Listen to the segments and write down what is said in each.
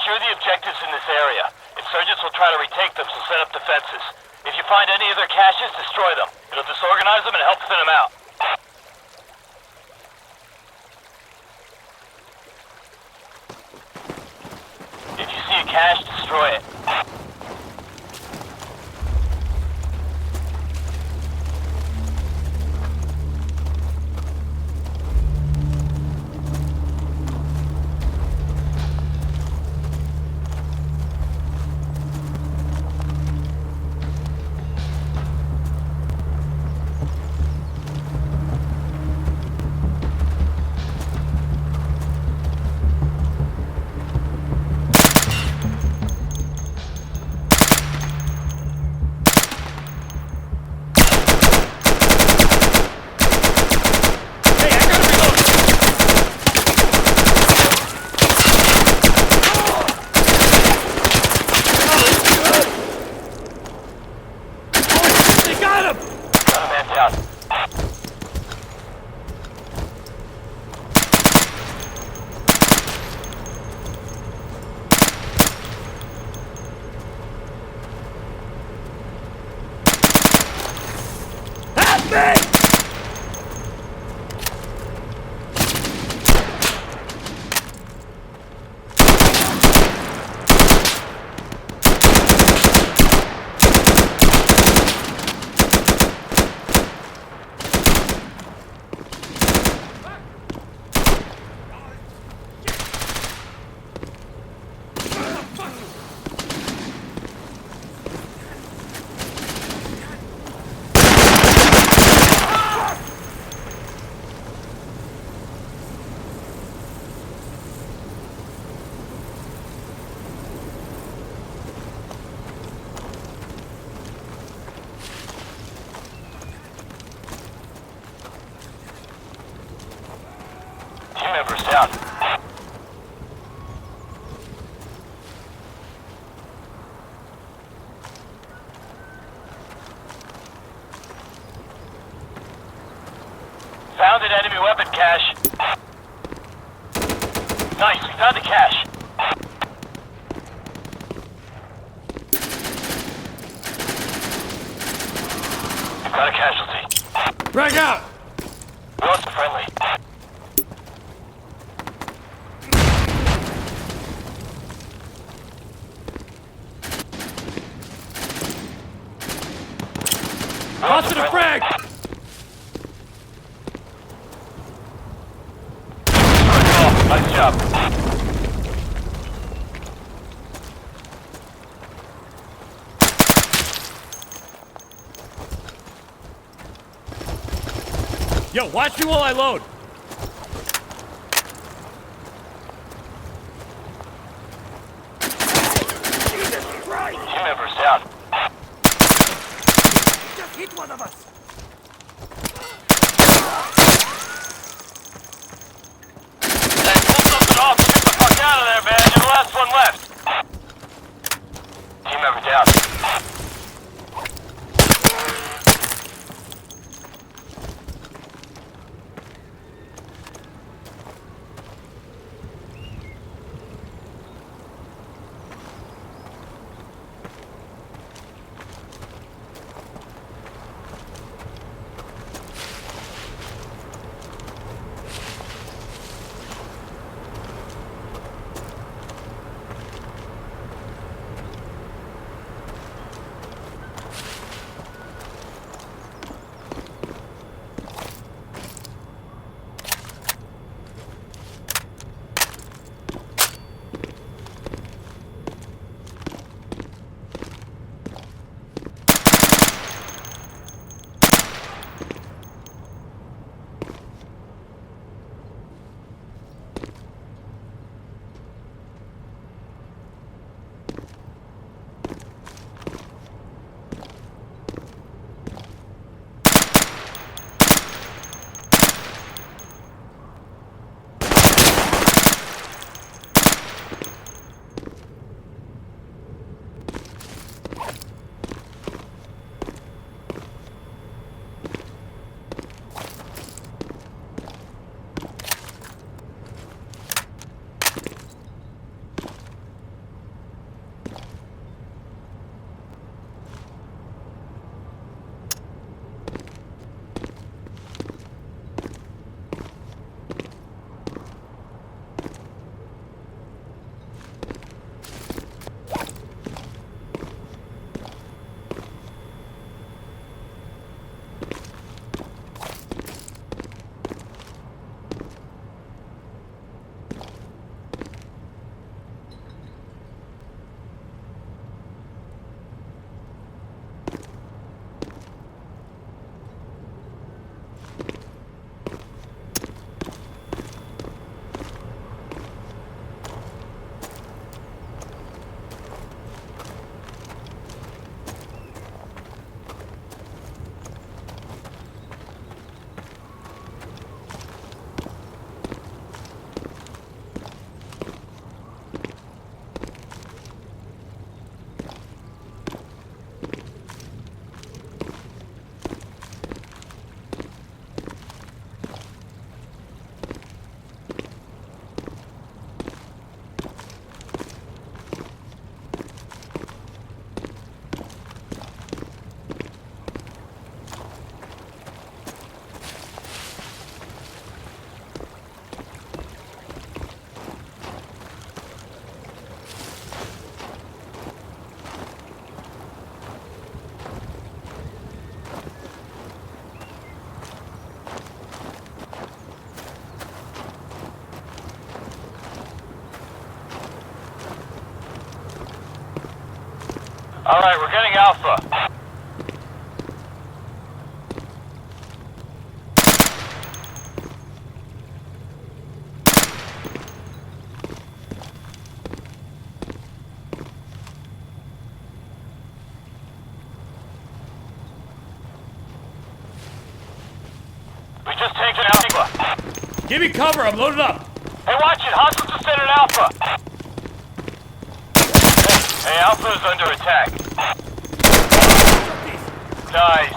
Secure the objectives in this area. Insurgents will try to retake them, so set up defenses. If you find any of their caches, destroy them. It'll disorganize them and help thin them out. If you see a cache, destroy it. Members down. Found an enemy weapon cache. Nice, we found the cache. We've got a casualty. Drag out! We lost a friendly. Positive frag! Nice job. Yo, watch me while I load. Jesus Christ! Team members down. Hit one of us! Hey, pull something off! Get the fuck out of there, man! You're the last one left! Team member down. Alright, we're getting Alpha. We just taken Alpha. Give me cover, I'm loaded up. Hey, watch it! Hostiles descended Alpha! Hey, Alpha is under attack. Nice.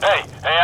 Hey,